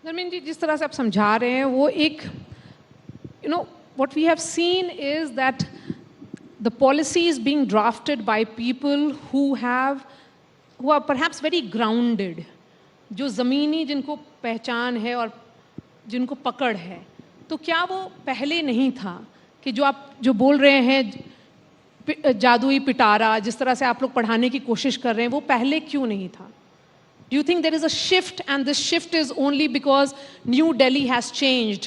धर्मेंद्र जी, जिस तरह से आप समझा रहे हैं वो एक what we have seen is that the policy is being drafted by people who are perhaps very grounded, जो ज़मीनी जिनको पहचान है और जिनको पकड़ है। तो क्या वो पहले नहीं था कि जो आप जो बोल रहे हैं जादुई पिटारा जिस तरह से आप लोग पढ़ाने की कोशिश कर रहे हैं वो पहले क्यों नहीं था? Do you think there is a shift and this shift is only because New Delhi has changed?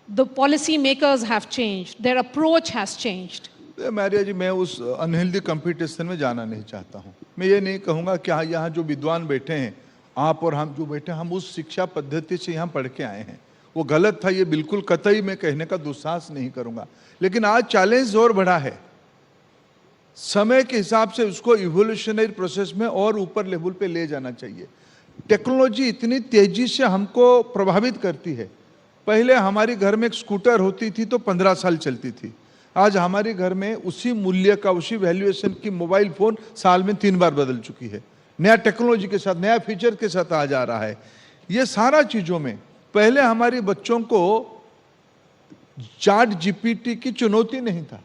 The policy makers have changed. Their approach has changed. मैरिया जी, मैं उस अनहेल्दी कंपटीशन में जाना नहीं चाहता हूँ। मैं ये नहीं कहूँगा कि हाँ, यहाँ जो विद्वान बैठे हैं, आप और हम जो बैठे हैं, हम उस शिक्षा पद्धति से यहाँ पढ़ के आए हैं, वो गलत था, ये बिल्कुल कतई मैं कहने का दुस्साहस नहीं करूँगा। लेकिन आज चैलेंज और बढ़ा है, समय के हिसाब से उसको इवोल्यूशनरी प्रोसेस में और ऊपर लेवल पे ले जाना चाहिए। टेक्नोलॉजी इतनी तेजी से हमको प्रभावित करती है। पहले हमारी घर में एक स्कूटर होती थी तो 15 साल चलती थी। आज हमारे घर में उसी मूल्य का, उसी वैल्यूएशन की मोबाइल फोन साल में 3 बार बदल चुकी है। नया टेक्नोलॉजी के साथ, नया फीचर के साथ आ जा रहा है। ये सारा चीजों में पहले हमारे बच्चों को चैट जीपीटी की चुनौती नहीं था,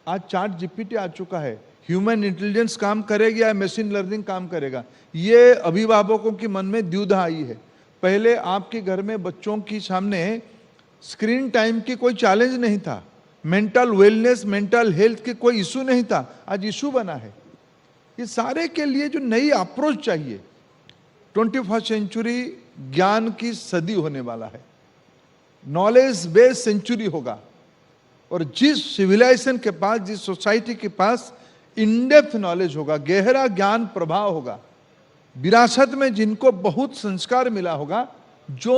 आज चैट जीपीटी आ चुका है। ह्यूमन इंटेलिजेंस काम करेगा या मशीन लर्निंग काम करेगा, ये अभिभावकों के मन में द्विधा आई है। पहले आपके घर में बच्चों के सामने स्क्रीन टाइम की कोई चैलेंज नहीं था, मेंटल वेलनेस, मेंटल हेल्थ की कोई इशू नहीं था, आज इशू बना है। ये सारे के लिए जो नई अप्रोच चाहिए, 21st सेंचुरी ज्ञान की सदी होने वाला है, नॉलेज बेस्ड सेंचुरी होगा। और जिस सिविलाइजेशन के पास, जिस सोसाइटी के पास इनडेप्थ नॉलेज होगा, गहरा ज्ञान प्रभाव होगा, विरासत में जिनको बहुत संस्कार मिला होगा, जो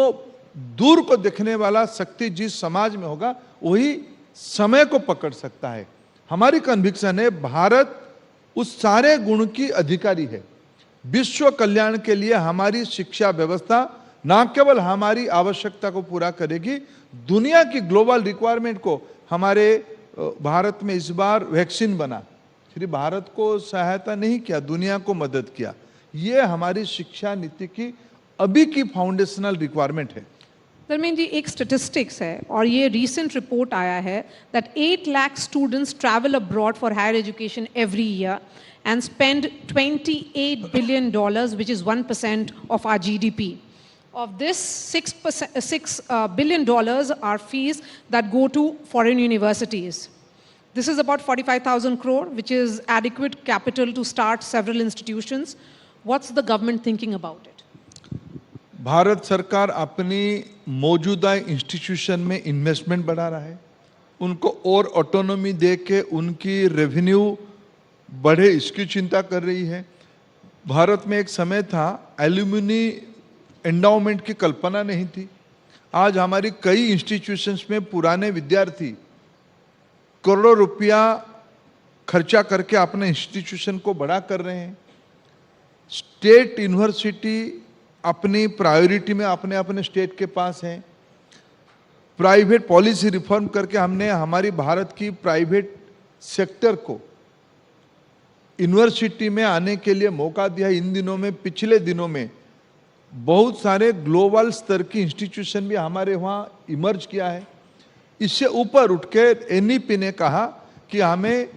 दूर को देखने वाला शक्ति जिस समाज में होगा, वही समय को पकड़ सकता है। हमारी कन्विक्शन है, भारत उस सारे गुण की अधिकारी है। विश्व कल्याण के लिए हमारी शिक्षा व्यवस्था ना केवल हमारी आवश्यकता को पूरा करेगी, दुनिया की ग्लोबल रिक्वायरमेंट को, हमारे भारत में इस बार वैक्सीन बना, सिर्फ भारत को सहायता नहीं किया, दुनिया को मदद किया। ये हमारी शिक्षा नीति की अभी की फाउंडेशनल रिक्वायरमेंट है। धर्मेंद्र जी, एक स्टेटिस्टिक्स है और ये रीसेंट रिपोर्ट आया है that 8 lakh students travel abroad for higher education every year and spend $28 billion, which is 1% of our GDP. Of this, $6 billion are fees that go to foreign universities. This is about 45,000 crore, which is adequate capital to start several institutions. What's the government thinking about it? Bharat सरकार अपनी मौजूदा institution में investment बढ़ा रहा है, उनको और autonomy दे के उनकी रेवेन्यू बढ़े, इसकी चिंता कर रही है। भारत में एक समय था एल्यूमिनी एंडाउमेंट की कल्पना नहीं थी। आज हमारी कई इंस्टीट्यूशंस में पुराने विद्यार्थी करोड़ों रुपया खर्चा करके अपने इंस्टीट्यूशन को बड़ा कर रहे हैं। स्टेट यूनिवर्सिटी अपनी प्रायोरिटी में अपने अपने स्टेट के पास हैं। प्राइवेट पॉलिसी रिफॉर्म करके हमने हमारी भारत की प्राइवेट सेक्टर को यूनिवर्सिटी में आने के लिए मौका दिया। इन दिनों में, पिछले दिनों में बहुत सारे ग्लोबल स्तर की इंस्टीट्यूशन भी हमारे वहाँ इमर्ज किया है। इससे ऊपर उठ के एनईपी ने कहा कि हमें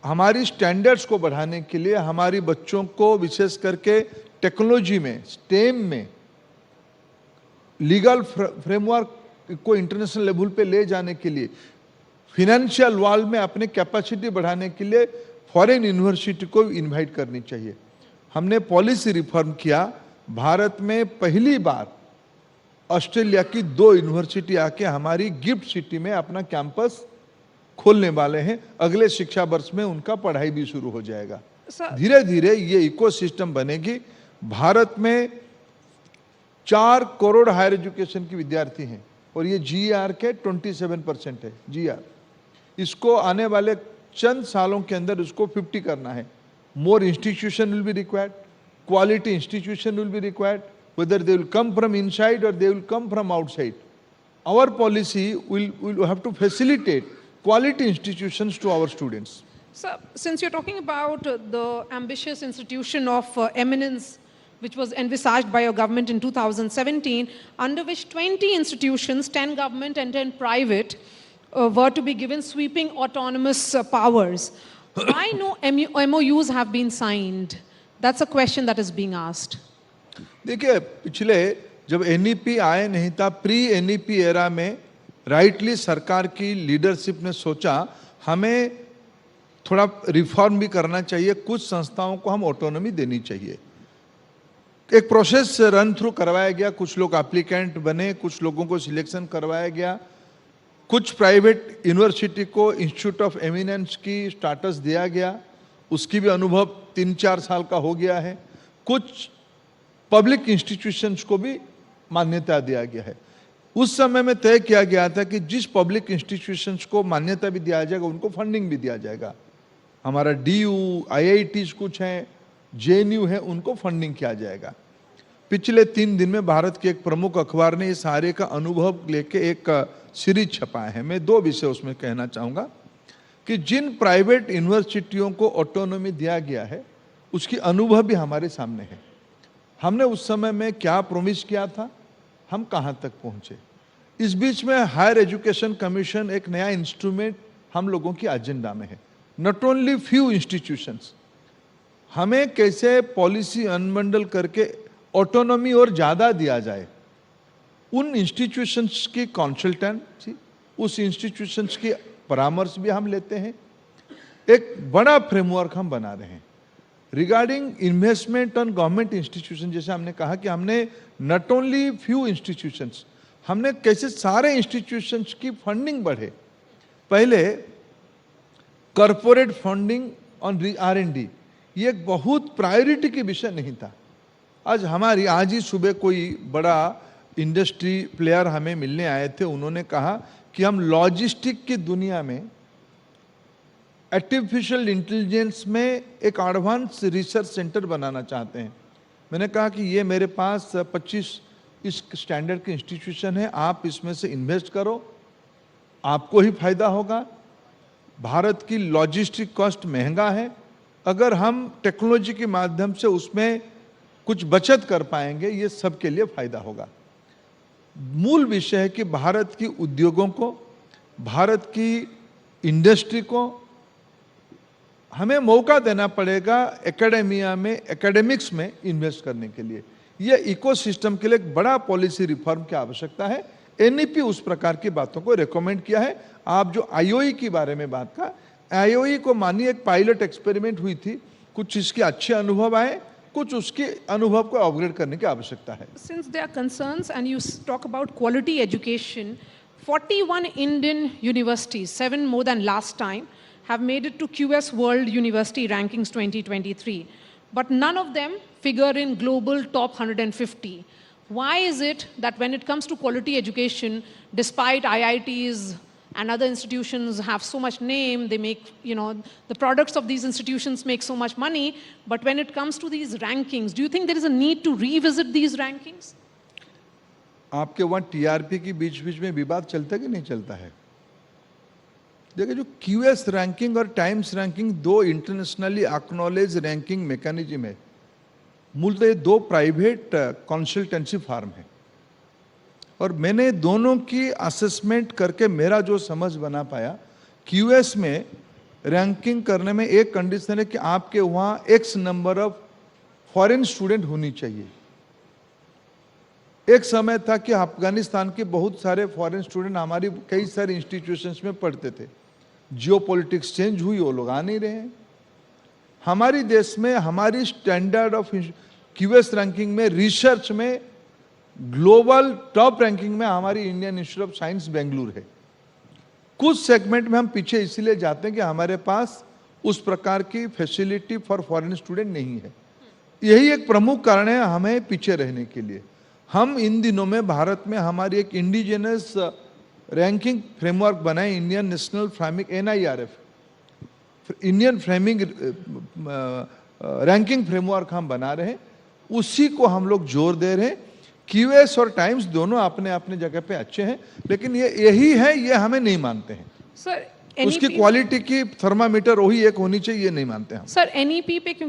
हमारी स्टैंडर्ड्स को बढ़ाने के लिए, हमारी बच्चों को विशेष करके टेक्नोलॉजी में, स्टेम में, लीगल फ्रेमवर्क को इंटरनेशनल लेवल पे ले जाने के लिए, फिनेंशियल वर्ल्ड में अपने कैपेसिटी बढ़ाने के लिए फॉरेन यूनिवर्सिटी को इनवाइट करनी चाहिए। हमने पॉलिसी रिफॉर्म किया। भारत में पहली बार ऑस्ट्रेलिया की 2 यूनिवर्सिटी आके हमारी गिफ्ट सिटी में अपना कैंपस खोलने वाले हैं। अगले शिक्षा वर्ष में उनका पढ़ाई भी शुरू हो जाएगा। धीरे धीरे ये इकोसिस्टम बनेगी। भारत में 4 करोड़ हायर एजुकेशन की विद्यार्थी हैं और ये जीआर के 27% है। जीआर इसको आने वाले चंद सालों के अंदर उसको 50 करना है। More institution will be required, quality institution will be required, whether they will come from inside or they will come from outside. Our policy will have to facilitate quality institutions to our students. So, since you're talking about the ambitious institution of eminence which was envisaged by your government in 2017, under which 20 institutions, 10 government and 10 private, were to be given sweeping autonomous powers. Why no MOUs have been signed? That's a question that is being asked. देखिए, पिछले जब NEP आए नहीं था, pre NEP era में rightly सरकार की leadership ने सोचा हमें थोड़ा रिफॉर्म भी करना चाहिए, कुछ संस्थाओं को हम ऑटोनॉमी देनी चाहिए। एक प्रोसेस रन थ्रू करवाया गया, कुछ लोग एप्लीकेंट बने, कुछ लोगों को सिलेक्शन करवाया गया, कुछ प्राइवेट यूनिवर्सिटी को इंस्टीट्यूट ऑफ एमिनेंस की स्टेटस दिया गया, उसकी भी अनुभव 3-4 साल का हो गया है। कुछ पब्लिक इंस्टीट्यूशंस को भी मान्यता दिया गया है। उस समय में तय किया गया था कि जिस पब्लिक इंस्टीट्यूशंस को मान्यता भी दिया जाएगा उनको फंडिंग भी दिया जाएगा। हमारा डीयू, आईआईटीज कुछ हैं, जेएनयू है, उनको फंडिंग किया जाएगा। पिछले 3 दिन में भारत के एक प्रमुख अखबार ने इस सारे का अनुभव लेके एक सीरीज छपाया है। मैं 2 विषय उसमें कहना चाहूँगा कि जिन प्राइवेट यूनिवर्सिटियों को ऑटोनॉमी दिया गया है उसकी अनुभव भी हमारे सामने है। हमने उस समय में क्या प्रोमिस किया था, हम कहाँ तक पहुँचे। इस बीच में हायर एजुकेशन कमीशन एक नया इंस्ट्रूमेंट हम लोगों की एजेंडा में है। नॉट ओनली फ्यू इंस्टीट्यूशंस, हमें कैसे पॉलिसी अनबंडल करके ऑटोनॉमी और ज़्यादा दिया जाए। उन इंस्टीट्यूशंस की कंसल्टेंसी, उस इंस्टीट्यूशंस की परामर्श भी हम लेते हैं। एक बड़ा फ्रेमवर्क हम बना रहे हैं regarding investment on government institution. जैसे हमने कहा कि हमने नॉट ओनली फ्यू इंस्टीट्यूशंस, हमने कैसे सारे इंस्टीट्यूशंस की फंडिंग बढ़े। पहले कॉरपोरेट फंडिंग ऑन R&D ये एक बहुत प्रायोरिटी की विषय नहीं था। आज ही सुबह कोई बड़ा इंडस्ट्री प्लेयर हमें मिलने आए थे, उन्होंने कहा कि हम लॉजिस्टिक की दुनिया में आर्टिफिशियल इंटेलिजेंस में एक एडवांस रिसर्च सेंटर बनाना चाहते हैं। मैंने कहा कि ये मेरे पास 25 इस स्टैंडर्ड के इंस्टीट्यूशन है, आप इसमें से इन्वेस्ट करो, आपको ही फायदा होगा। भारत की लॉजिस्टिक कॉस्ट महंगा है, अगर हम टेक्नोलॉजी के माध्यम से उसमें कुछ बचत कर पाएंगे ये सबके लिए फायदा होगा। मूल विषय है कि भारत की उद्योगों को, भारत की इंडस्ट्री को हमें मौका देना पड़ेगा एकेडेमिया में, एकेडमिक्स में इन्वेस्ट करने के लिए। ये इकोसिस्टम के लिए एक बड़ा पॉलिसी रिफॉर्म की आवश्यकता है। एनईपी उस प्रकार की बातों को रेकमेंड किया है। आप जो आईओई के बारे में बात का, आईओई को मानिए एक पायलट एक्सपेरिमेंट हुई थी, कुछ इसके अच्छे अनुभव आए, कुछ उसके अनुभव को अपग्रेड करने की आवश्यकता है। Since there are concerns and you talk about quality education, 41 Indian universities, 7 more than last time, have made it to QS World University Rankings 2023, but none of them figure in global top 150. Why is it that when it comes to quality education, despite IITs and other institutions have so much name, they make, the products of these institutions make so much money, but when it comes to these rankings, do you think there is a need to revisit these rankings? आपके वहाँ TRP की बीच बीच में विवाद चलता है कि नहीं चलता है? देखिए, जो क्यूएस रैंकिंग और times ranking 2 internationally acknowledge ranking mechanism है। मूलतः ये 2 प्राइवेट कंसल्टेंसी फार्म है और मैंने दोनों की असेसमेंट करके मेरा जो समझ बना पाया, क्यूएस में रैंकिंग करने में एक कंडीशन है कि आपके वहाँ X number of foreign student होनी चाहिए। एक समय था कि अफगानिस्तान के बहुत सारे फॉरेन स्टूडेंट हमारी कई सारे इंस्टीट्यूशंस में पढ़ते थे। जियोपॉलिटिक्स चेंज हुई, वो लोग आ नहीं रहे हैं। हमारी देश में हमारी स्टैंडर्ड ऑफ क्यूएस रैंकिंग में, रिसर्च में ग्लोबल टॉप रैंकिंग में हमारी Indian institute of science Bengaluru है। कुछ सेगमेंट में हम पीछे इसलिए जाते हैं कि हमारे पास उस प्रकार की फैसिलिटी फॉर फॉरेन स्टूडेंट नहीं है। यही एक प्रमुख कारण है हमें पीछे रहने के लिए। हम इन दिनों में भारत में हमारी एक इंडिजिनस रैंकिंग फ्रेमवर्क बनाए, Indian national framing NIRF, Indian framing ranking framework हम बना रहे हैं, उसी को हम लोग जोर दे रहे हैं। क्यूएस और टाइम्स दोनों अपने अपने जगह पे अच्छे हैं, लेकिन यही है, ये हमें नहीं मानते हैं। सर, उसकी क्वालिटी की थर्मामीटर वही एक होनी चाहिए, ये नहीं मानते हम। सर, NEP पे क्योंकि